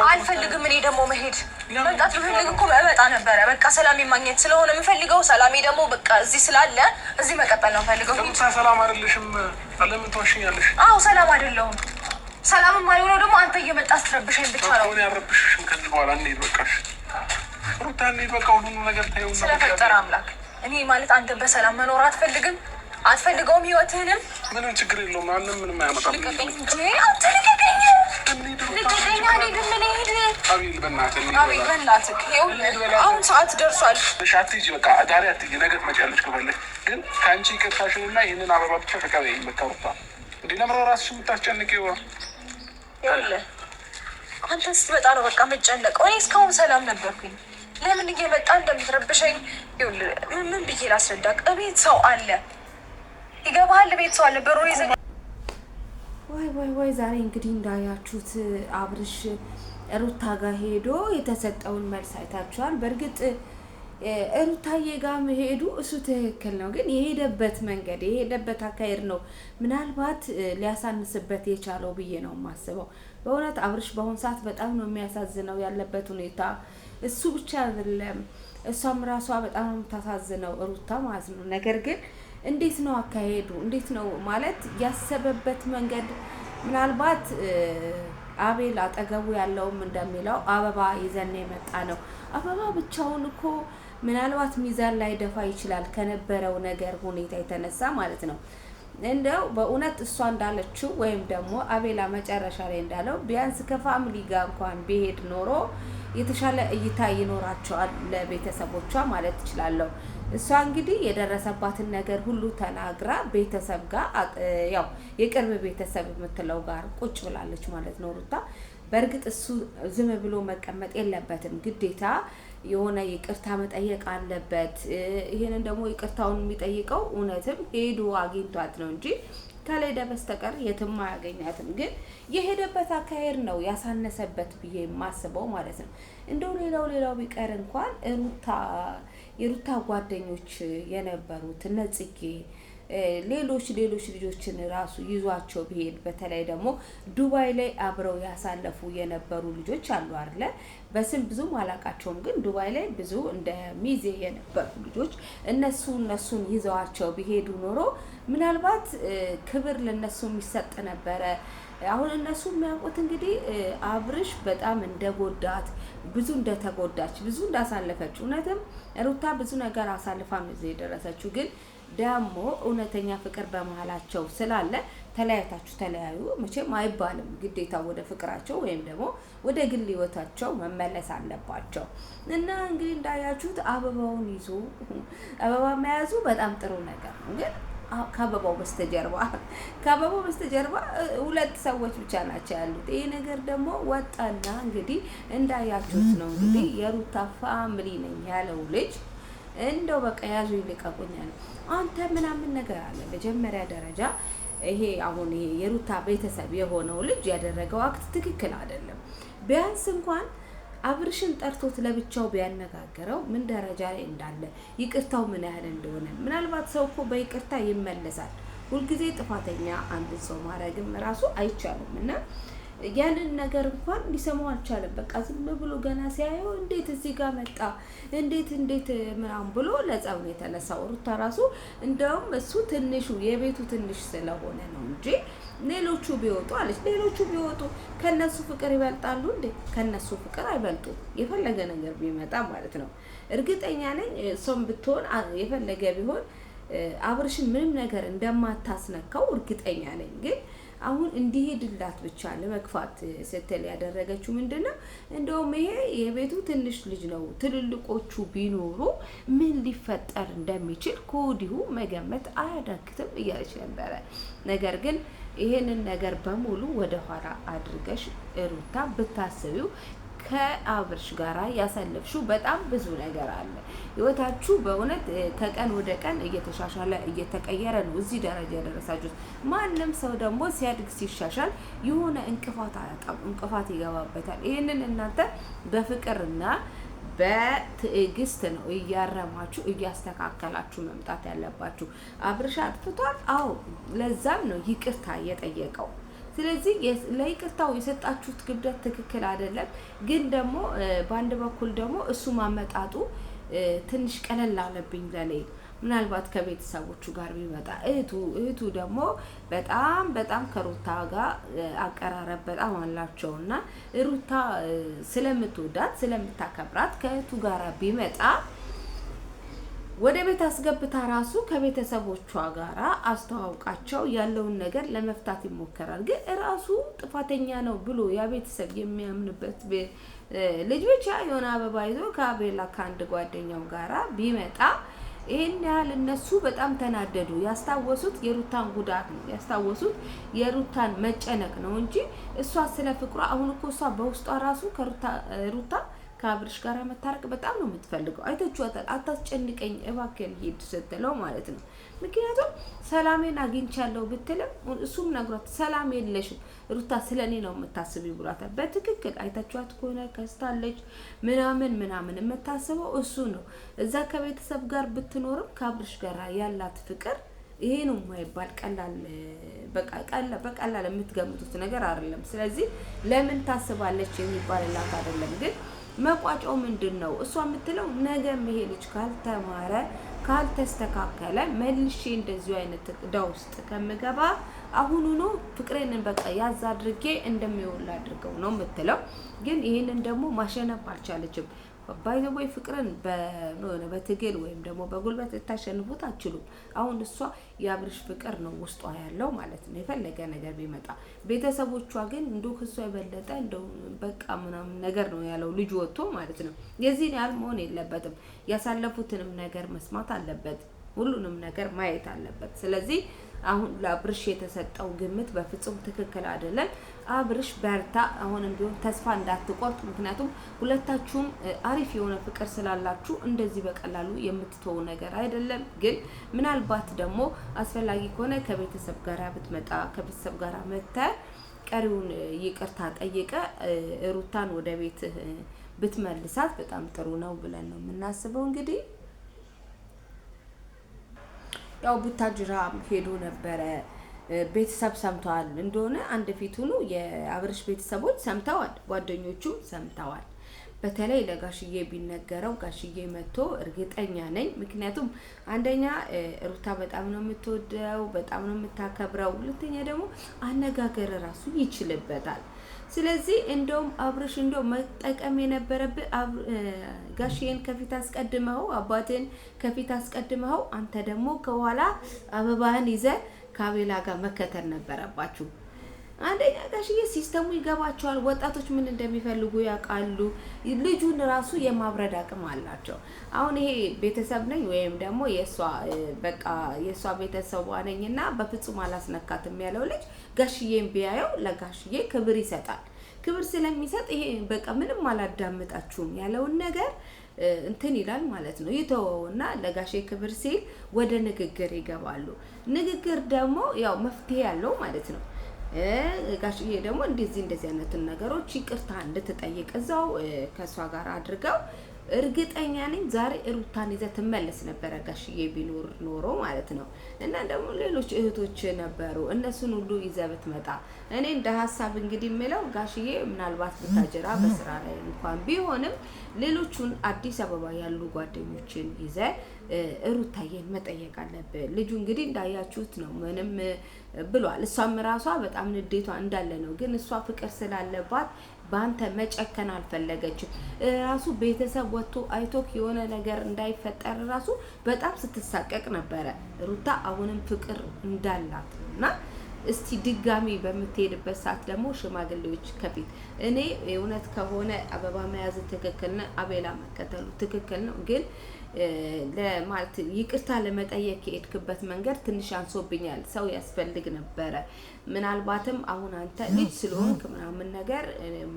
አልፈልግም። እኔ ደግሞ መሄድ መምጣት ብፈልግ እኮ እመጣ ነበረ። በቃ ሰላም ማግኘት ስለሆነ የምፈልገው ሰላሜ ደግሞ በቃ እዚህ ስላለ እዚህ መቀጠል ነው የምፈልገው። ሰላም አይደለሽም? ለምን ትዋሽኛለሽ? አዎ ሰላም አይደለሁም። ሰላም የማይሆነው ደግሞ አንተ እየመጣ ስትረብሸኝ ብቻ ነው። እኔ አልረብሽሽም። ከዚህ በኋላ እንሂድ በቃሽ። ሩታ እንሂድ በቃ። ሁሉንም ነገር ታየው። ስለፈጠረ አምላክ እኔ ማለት አንተ በሰላም መኖር አትፈልግም? አትፈልገውም? ህይወትህንም ምንም ችግር የለውም። ማንም ምንም አያመጣም። ልቀቀኝ እንጂ አንተ ልቀቀኝ። ልቀቀኝ። አልሄድም። እኔ ሂድ። አቤል በእናትህ አቤል በእናትህ አሁን ሰዓት ደርሷል። እሺ አትሂጂ በቃ ዛሬ አትሂጂ። ነገ ትመጪያለሽ ከፈለግሽ። ግን ከአንቺ ይቅርታሽንና ይህንን አበባ ብቻ ተቀበይኝ በቃ ሩታ። እንዲህ ለምረ ራስሽ የምታስጨንቂው አንተ ስትመጣ ነው በቃ የምጨነቀው። እኔ እስካሁን ሰላም ነበርኩኝ። ለምን እየመጣ እንደምትረብሸኝ ምን ብዬ ላስረዳቅ? እቤት ሰው አለ፣ ይገባሃል? ቤት ሰው አለ። በሮ ይዘ ወይ ዛሬ እንግዲህ እንዳያችሁት አብርሽ ሩታ ጋር ሄዶ የተሰጠውን መልስ አይታችኋል። በእርግጥ ሩታዬ ጋር መሄዱ እሱ ትክክል ነው፣ ግን የሄደበት መንገድ የሄደበት አካሄድ ነው ምናልባት ሊያሳንስበት የቻለው ብዬ ነው የማስበው። በእውነት አብርሽ በአሁኑ ሰዓት በጣም ነው የሚያሳዝነው ያለበት ሁኔታ። እሱ ብቻ አይደለም እሷም ራሷ በጣም ነው የምታሳዝነው ሩታ ማለት ነው። ነገር ግን እንዴት ነው አካሄዱ? እንዴት ነው ማለት ያሰበበት መንገድ ምናልባት አቤል አጠገቡ ያለውም እንደሚለው አበባ ይዘን የመጣ ነው። አበባ ብቻውን እኮ ምናልባት ሚዛን ላይ ደፋ ይችላል ከነበረው ነገር ሁኔታ የተነሳ ማለት ነው። እንደው በእውነት እሷ እንዳለችው ወይም ደግሞ አቤላ መጨረሻ ላይ እንዳለው ቢያንስ ከፋሚሊ ጋር እንኳን ቢሄድ ኖሮ የተሻለ እይታ ይኖራቸዋል ለቤተሰቦቿ ማለት እችላለሁ። እሷ እንግዲህ የደረሰባትን ነገር ሁሉ ተናግራ ቤተሰብ ጋር ያው የቅርብ ቤተሰብ የምትለው ጋር ቁጭ ብላለች ማለት ነው ሩታ። በእርግጥ እሱ ዝም ብሎ መቀመጥ የለበትም፣ ግዴታ የሆነ ይቅርታ መጠየቅ አለበት። ይሄንን ደግሞ ይቅርታውን የሚጠይቀው እውነትም ሄዶ አግኝቷት ነው እንጂ ከሌለ በስተቀር የትም አያገኛትም። ግን የሄደበት አካሄድ ነው ያሳነሰበት ብዬ የማስበው ማለት ነው። እንደው ሌላው ቢቀር እንኳን የሩታ ጓደኞች የነበሩት እነ ጽጌ ሌሎች ልጆችን ራሱ ይዟቸው ቢሄድ፣ በተለይ ደግሞ ዱባይ ላይ አብረው ያሳለፉ የነበሩ ልጆች አሉ አይደለ? በስም ብዙም አላቃቸውም፣ ግን ዱባይ ላይ ብዙ እንደ ሚዜ የነበሩ ልጆች እነሱን ይዘዋቸው ቢሄዱ ኖሮ ምናልባት ክብር ለነሱ የሚሰጥ ነበረ። አሁን እነሱ የሚያውቁት እንግዲህ አብርሽ በጣም እንደጎዳት፣ ብዙ እንደተጎዳች፣ ብዙ እንዳሳለፈች። እውነትም ሩታ ብዙ ነገር አሳልፋ ነው እዚህ የደረሰችው። ግን ደግሞ እውነተኛ ፍቅር በመሀላቸው ስላለ ተለያይታችሁ ተለያዩ መቼም አይባልም። ግዴታ ወደ ፍቅራቸው ወይም ደግሞ ወደ ግል ህይወታቸው መመለስ አለባቸው። እና እንግዲህ እንዳያችሁት አበባውን ይዞ አበባ መያዙ በጣም ጥሩ ነገር ነው። ግን ከአበባው በስተጀርባ ሁለት ሰዎች ብቻ ናቸው ያሉት። ይሄ ነገር ደግሞ ወጣና እንግዲህ እንዳያችሁት ነው እንግዲህ የሩታ ፋሚሊ ነኝ ያለው ልጅ እንደው በቃ ያዙ ይልቀቁኛል አንተ ምናምን ነገር አለ። መጀመሪያ ደረጃ ይሄ አሁን ይሄ የሩታ ቤተሰብ የሆነው ልጅ ያደረገው አክት ትክክል አይደለም። ቢያንስ እንኳን አብርሽን ጠርቶት ለብቻው ቢያነጋግረው ምን ደረጃ ላይ እንዳለ ይቅርታው ምን ያህል እንደሆነ። ምናልባት ሰው እኮ በይቅርታ ይመለሳል። ሁልጊዜ ጥፋተኛ አንድ ሰው ማድረግም ራሱ አይቻልም። እና ያንን ነገር እንኳን ሊሰማው አልቻለም። በቃ ዝም ብሎ ገና ሲያየው እንዴት እዚህ ጋር መጣ እንዴት ምናምን ብሎ ለጸብ ነው የተነሳው። ሩታ ራሱ እንደውም እሱ ትንሹ የቤቱ ትንሽ ስለሆነ ነው እንጂ ሌሎቹ ቢወጡ አለች። ሌሎቹ ቢወጡ ከነሱ ፍቅር ይበልጣሉ እንዴ? ከነሱ ፍቅር አይበልጡ። የፈለገ ነገር ቢመጣ ማለት ነው። እርግጠኛ ነኝ እሷም ብትሆን የፈለገ ቢሆን አብርሽን ምንም ነገር እንደማታስነካው እርግጠኛ ነኝ። ግን አሁን እንዲሄድላት ብቻ ለመግፋት ስትል ያደረገችው ምንድነው? እንደውም ይሄ የቤቱ ትንሽ ልጅ ነው፣ ትልልቆቹ ቢኖሩ ምን ሊፈጠር እንደሚችል ከወዲሁ መገመት አያዳግትም እያለች ነበረ። ነገር ግን ይሄንን ነገር በሙሉ ወደ ኋላ አድርገሽ ሩታ ብታስቢው ከአብርሽ ጋራ ያሳለፍሽው በጣም ብዙ ነገር አለ። ህይወታችሁ በእውነት ከቀን ወደ ቀን እየተሻሻለ እየተቀየረ ነው እዚህ ደረጃ ያደረሳችሁት። ማንም ሰው ደግሞ ሲያድግ ሲሻሻል የሆነ እንቅፋት አያጣም፣ እንቅፋት ይገባበታል። ይሄንን እናንተ በፍቅርና በትዕግስት ነው እያረማችሁ እያስተካከላችሁ መምጣት ያለባችሁ። አብርሽ አጥፍቷል፣ አዎ ለዛም ነው ይቅርታ የጠየቀው። ስለዚህ ለይቅርታው የሰጣችሁት ክብደት ትክክል አይደለም። ግን ደግሞ በአንድ በኩል ደግሞ እሱ ማመጣጡ ትንሽ ቀለል አለብኝ ለኔ። ምናልባት ከቤተሰቦቹ ጋር ቢመጣ እህቱ ደግሞ በጣም ከሩታ ጋር አቀራረብ በጣም አላቸውና ሩታ ስለምትወዳት ስለምታከብራት ከእህቱ ጋር ቢመጣ ወደ ቤት አስገብታ ራሱ ከቤተሰቦቿ ጋራ አስተዋውቃቸው ያለውን ነገር ለመፍታት ይሞከራል። ግን ራሱ ጥፋተኛ ነው ብሎ ያ ቤተሰብ የሚያምንበት ልጅ ብቻ የሆነ አበባ ይዞ ከአቤላ ከአንድ ጓደኛው ጋራ ቢመጣ ይሄን ያህል እነሱ በጣም ተናደዱ። ያስታወሱት የሩታን ጉዳት ነው፣ ያስታወሱት የሩታን መጨነቅ ነው እንጂ እሷ ስለ ፍቅሯ አሁን እኮ እሷ በውስጧ ራሱ ሩታ ከአብርሽ ጋር መታረቅ በጣም ነው የምትፈልገው። አይታችኋታል። አታስጨንቀኝ እባክህን ሂድ ስትለው ማለት ነው። ምክንያቱም ሰላሜን አግኝቻለሁ ብትልም እሱም ነግሯት ሰላም የለሽም ሩታ ስለኔ ነው የምታስቢ ብሏታል። በትክክል አይታችኋት ከሆነ ከስታለች ምናምን የምታስበው እሱ ነው። እዛ ከቤተሰብ ጋር ብትኖርም ከአብርሽ ጋር ያላት ፍቅር ይሄ ነው የማይባል በቀላል የምትገምቱት ነገር አይደለም። ስለዚህ ለምን ታስባለች የሚባልላት አይደለም። ግን መቋጫው ምንድነው? እሷ የምትለው ነገ ይሄ ልጅ ካልተማረ ካልተስተካከለ መልሼ እንደዚሁ አይነት ዕዳ ውስጥ ከምገባ አሁኑኑ ፍቅሬንን በቃ ያዝ አድርጌ እንደሚወላ አድርገው ነው የምትለው። ግን ይሄንን ደግሞ ማሸነፍ አልቻለችም። ባይዘወይ ፍቅርን በትግል ወይም ደግሞ በጉልበት ልታሸንፉት አትችሉም። አሁን እሷ የአብርሽ ፍቅር ነው ውስጧ ያለው ማለት ነው። የፈለገ ነገር ቢመጣ ቤተሰቦቿ ግን እንደው ከሷ የበለጠ እንደው በቃ ምናምን ነገር ነው ያለው ልጅ ወጥቶ ማለት ነው። የዚህን ያህል መሆን የለበትም። ያሳለፉትንም ነገር መስማት አለበት። ሁሉንም ነገር ማየት አለበት። ስለዚህ አሁን ለአብርሽ የተሰጠው ግምት በፍጹም ትክክል አይደለም። አብርሽ በርታ፣ አሁንም ቢሆን ተስፋ እንዳትቆርጥ። ምክንያቱም ሁለታችሁም አሪፍ የሆነ ፍቅር ስላላችሁ እንደዚህ በቀላሉ የምትተው ነገር አይደለም። ግን ምናልባት ደግሞ አስፈላጊ ከሆነ ከቤተሰብ ጋር ብትመጣ ከቤተሰብ ጋር መተ ቀሪውን ይቅርታ ጠይቀ ሩታን ወደ ቤት ብትመልሳት በጣም ጥሩ ነው ብለን ነው የምናስበው። እንግዲህ ያው ቡታጅራ ሄዶ ነበረ። ቤተሰብ ሰምተዋል እንደሆነ አንድ ፊት ሆኖ የአብርሽ ቤተሰቦች ሰምተዋል፣ ጓደኞቹም ሰምተዋል። በተለይ ለጋሽዬ ቢነገረው ጋሽዬ መጥቶ እርግጠኛ ነኝ። ምክንያቱም አንደኛ ሩታ በጣም ነው የምትወደው፣ በጣም ነው የምታከብረው። ሁለተኛ ደግሞ አነጋገር ራሱ ይችልበታል። ስለዚህ እንደውም አብርሽ እንደው መጠቀም የነበረብህ ጋሽዬን ከፊት አስቀድመው አባትን ከፊት አስቀድመው አንተ ደግሞ ከኋላ አበባህን ይዘህ ከአቤላ ጋር መከተል ነበረባችሁ። አንደኛ ጋሽዬ ሲስተሙ ይገባቸዋል። ወጣቶች ምን እንደሚፈልጉ ያውቃሉ። ልጁን ራሱ የማብረድ አቅም አላቸው። አሁን ይሄ ቤተሰብ ነኝ ወይም ደግሞ የሷ ቤተሰቧ ነኝና በፍጹም አላስነካትም ያለው ልጅ ጋሽዬን ቢያየው ለጋሽዬ ክብር ይሰጣል። ክብር ስለሚሰጥ ይሄ በቃ ምንም አላዳምጣችሁም ያለውን ነገር እንትን ይላል ማለት ነው። ይተወውና ለጋሼ ክብር ሲል ወደ ንግግር ይገባሉ። ንግግር ደግሞ ያው መፍትሄ ያለው ማለት ነው። ጋሽዬ ደግሞ እንደዚህ አይነትን ነገሮች ይቅርታ እንድትጠይቅ እዛው ከሷ ጋር አድርገው እርግጠኛ ነኝ ዛሬ ሩታን ይዘህ ትመለስ ነበረ ጋሽዬ ቢኖር ኖሮ ማለት ነው። እና ደግሞ ሌሎች እህቶች ነበሩ፣ እነሱን ሁሉ ይዘህ ብትመጣ እኔ እንደ ሀሳብ እንግዲህ የምለው ጋሽዬ ምናልባት ቡታጅራ በስራ ላይ እንኳን ቢሆንም ሌሎቹን አዲስ አበባ ያሉ ጓደኞችን ይዘህ ሩታዬን መጠየቅ አለብህ። ልጁ እንግዲህ እንዳያችሁት ነው ምንም ብሏል። እሷም ራሷ በጣም ንዴቷ እንዳለ ነው። ግን እሷ ፍቅር ስላለባት በአንተ መጨከን አልፈለገችም። ራሱ ቤተሰብ ወጥቶ አይቶክ የሆነ ነገር እንዳይፈጠር ራሱ በጣም ስትሳቀቅ ነበረ ሩታ አሁንም ፍቅር እንዳላት እና እስቲ ድጋሚ በምትሄድበት ሰዓት ደግሞ ሽማግሌዎች ከፊት እኔ እውነት ከሆነ አበባ መያዝ ትክክል ነው፣ አቤላ መከተሉ ትክክል ነው። ግን ለማለት ይቅርታ ለመጠየቅ የሄድክበት መንገድ ትንሽ አንሶብኛል። ሰው ያስፈልግ ነበረ። ምናልባትም አሁን አንተ ልጅ ስለሆንክ ምናምን ነገር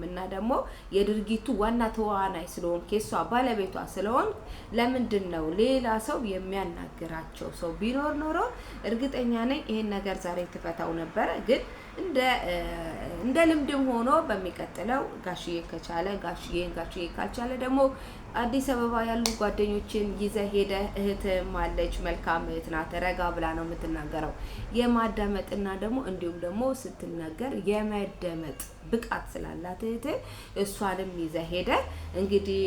እና ደግሞ የድርጊቱ ዋና ተዋናይ ስለሆንክ የሷ ባለቤቷ ስለሆንክ ለምንድን ነው ሌላ ሰው የሚያናግራቸው? ሰው ቢኖር ኖሮ እርግጠኛ ነኝ ይሄን ነገር ዛሬ ትፈታው ነበረ። ግን እንደ ልምድም ሆኖ በሚቀጥለው ጋሽዬ ከቻለ ጋሽዬ ካልቻለ ደግሞ አዲስ አበባ ያሉ ጓደኞችን ይዘህ ሄደህ እህትም አለች፣ መልካም እህት ናት፣ ረጋ ብላ ነው የምትናገረው። የማዳመጥና ደግሞ እንዲሁም ደግሞ ስትናገር የመደመጥ ብቃት ስላላት እህትህ እሷንም ይዘህ ሄደህ እንግዲህ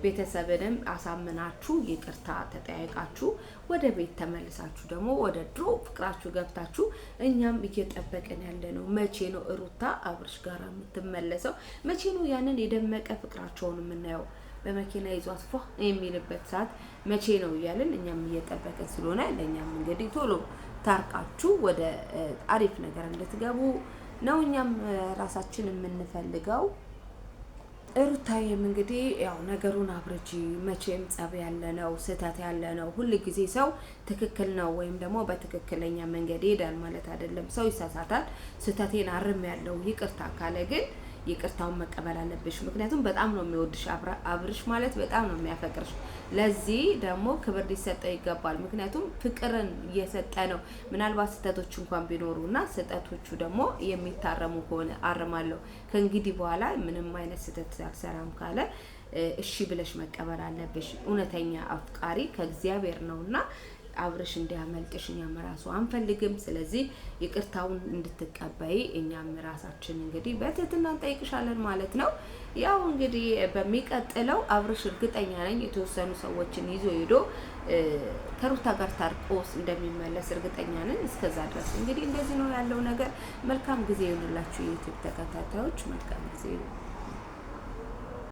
ቤተሰብንም አሳምናችሁ ይቅርታ ተጠያይቃችሁ ወደ ቤት ተመልሳችሁ ደግሞ ወደ ድሮ ፍቅራችሁ ገብታችሁ እኛም እየጠበቅን ያለ ነው። መቼ ነው ሩታ አብርሽ ጋር የምትመለሰው? መቼ ነው ያንን የደመቀ ፍቅራቸውን የምናየው? በመኪና ይዟት ፏ የሚልበት ሰዓት መቼ ነው እያልን እኛም እየጠበቅን ስለሆነ ለእኛም እንግዲህ ቶሎ ታርቃችሁ ወደ አሪፍ ነገር እንድትገቡ ነው እኛም ራሳችን የምንፈልገው። ሩታዬም እንግዲህ ያው ነገሩን አብርጂ፣ መቼም ጸብ ያለ ነው፣ ስህተት ያለ ነው። ሁል ጊዜ ሰው ትክክል ነው ወይም ደግሞ በትክክለኛ መንገድ ይሄዳል ማለት አይደለም። ሰው ይሳሳታል። ስህተቴን አርም ያለው ይቅርታ ካለ ግን ይቅርታውን መቀበል አለብሽ። ምክንያቱም በጣም ነው የሚወድሽ አብርሽ ማለት በጣም ነው የሚያፈቅርሽ። ለዚህ ደግሞ ክብር ሊሰጠው ይገባል። ምክንያቱም ፍቅርን እየሰጠ ነው። ምናልባት ስህተቶች እንኳን ቢኖሩና ስህተቶቹ ደግሞ የሚታረሙ ከሆነ አርማለሁ ከእንግዲህ በኋላ ምንም አይነት ስህተት አልሰራም ካለ እሺ ብለሽ መቀበል አለብሽ። እውነተኛ አፍቃሪ ከእግዚአብሔር ነውና አብርሽ እንዲያመልጥሽ እኛም ራሱ አንፈልግም። ስለዚህ ይቅርታውን እንድትቀበይ እኛም ራሳችን እንግዲህ በትህትና እንጠይቅሻለን ማለት ነው። ያው እንግዲህ በሚቀጥለው አብርሽ እርግጠኛ ነኝ የተወሰኑ ሰዎችን ይዞ ሄዶ ከሩታ ጋር ታርቆስ እንደሚመለስ እርግጠኛ ነን። እስከዛ ድረስ እንግዲህ እንደዚህ ነው ያለው ነገር። መልካም ጊዜ ይሁንላችሁ የዩቲዩብ ተከታታዮች፣ መልካም ጊዜ ይሁን።